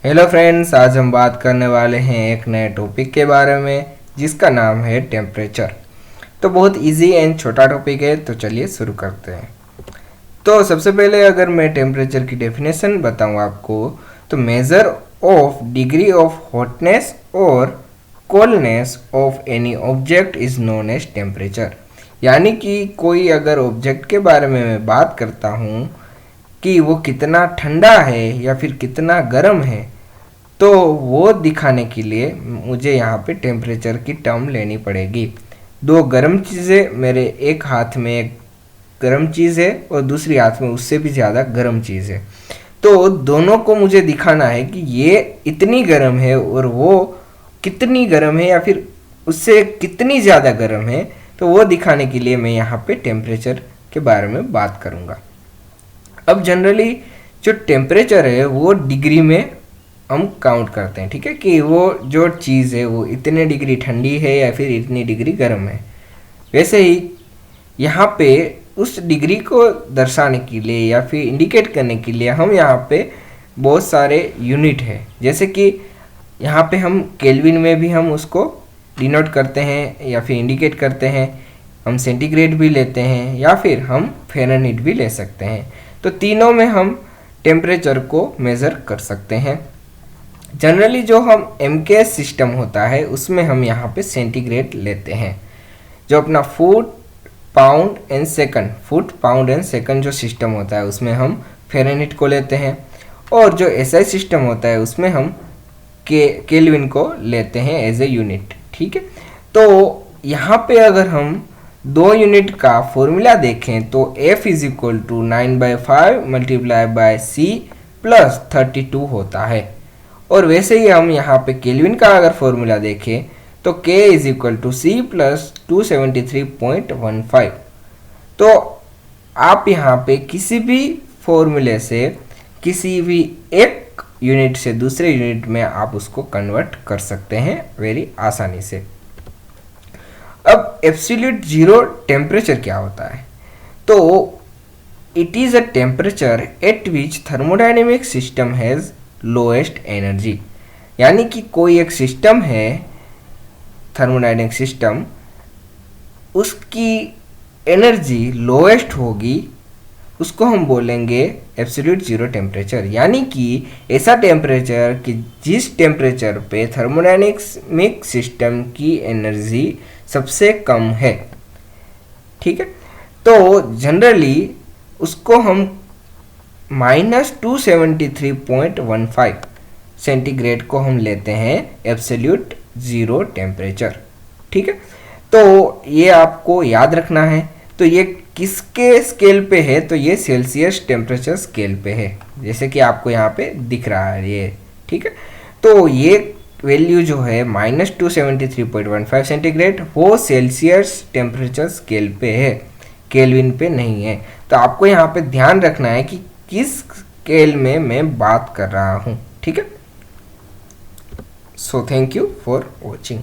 Hello friends, आज हम बात करने वाले हैं एक नए टॉपिक के बारे में जिसका नाम है टेम्परेचर। तो बहुत इजी एंड छोटा टॉपिक है, तो चलिए शुरू करते हैं। तो सबसे पहले अगर मैं टेम्परेचर की डेफिनेशन बताऊं आपको, तो measure of degree of hotness और coldness of any object is known as temperature. यानी कि कोई अगर ऑब्जेक्ट के बारे में मैं बात करता हूँ कि वो कितना ठंडा है या फिर कितना गर्म है, तो वो दिखाने के लिए मुझे यहाँ पे टेम्परेचर की टर्म लेनी पड़ेगी। दो गर्म चीज़ें, मेरे एक हाथ में एक गर्म चीज़ है और दूसरी हाथ में उससे भी ज़्यादा गर्म चीज़ है, तो दोनों को मुझे दिखाना है कि ये इतनी गर्म है और वो कितनी गर्म है या फिर उससे कितनी ज़्यादा गर्म है। तो वो दिखाने के लिए मैं यहाँ पे टेम्परेचर के बारे में बात करूँगा। अब जनरली जो टेम्परेचर है वो डिग्री में हम काउंट करते हैं, ठीक है, कि वो जो चीज़ है वो इतने डिग्री ठंडी है या फिर इतनी डिग्री गर्म है। वैसे ही यहाँ पे उस डिग्री को दर्शाने के लिए या फिर इंडिकेट करने के लिए हम यहाँ पे बहुत सारे यूनिट है, जैसे कि यहाँ पे हम केल्विन में भी हम उसको डिनोट करते हैं या फिर इंडिकेट करते हैं। हम सेंटीग्रेड भी लेते हैं या फिर हम फ़ारेनहाइट भी ले सकते हैं। तो तीनों में हम टेम्परेचर को मेज़र कर सकते हैं। जनरली जो हम एमकेएस सिस्टम होता है उसमें हम यहाँ पे सेंटीग्रेड लेते हैं। जो अपना फुट पाउंड एंड सेकंड जो सिस्टम होता है उसमें हम फ़ारेनहाइट को लेते हैं, और जो एसआई सिस्टम होता है उसमें हम केल्विन को लेते हैं एज ए यूनिट, ठीक है। तो यहाँ पे अगर हम दो यूनिट का फॉर्मूला देखें तो F is equal to 9/5 multiply by C plus 32 होता है। और वैसे ही हम यहाँ पे केल्विन का अगर फॉर्मूला देखें तो K is equal to C plus 273.15। तो आप यहाँ पे किसी भी फॉर्मूले से किसी भी एक यूनिट से दूसरे यूनिट में आप उसको कन्वर्ट कर सकते हैं वेरी आसानी से। अब एब्सोल्यूट जीरो टेम्परेचर क्या होता है? तो it is a temperature at which thermodynamic system has lowest energy. यानी कि कोई एक सिस्टम है, थर्मोडायनेमिक सिस्टम, उसकी एनर्जी लोएस्ट होगी, उसको हम बोलेंगे एब्सोल्यूट जीरो टेम्परेचर। यानी कि ऐसा टेम्परेचर कि जिस टेम्परेचर पे थर्मोडायनेमिक सिस्टम की एनर्जी सबसे कम है, ठीक है। तो जनरली उसको हम -273.15 सेंटीग्रेड को हम लेते हैं एब्सोल्यूट ज़ीरो टेम्परेचर, ठीक है। तो ये आपको याद रखना है। तो ये किसके स्केल पे है? तो ये सेल्सियस टेम्परेचर स्केल पे है, जैसे कि आपको यहाँ पे दिख रहा है ये, ठीक है। तो ये वैल्यू जो है -273.15 सेंटीग्रेड, वो सेल्सियस टेम्परेचर स्केल पे है, केल्विन पे नहीं है। तो आपको यहाँ पे ध्यान रखना है कि किस स्केल में मैं बात कर रहा हूँ, ठीक है। So thank you for watching.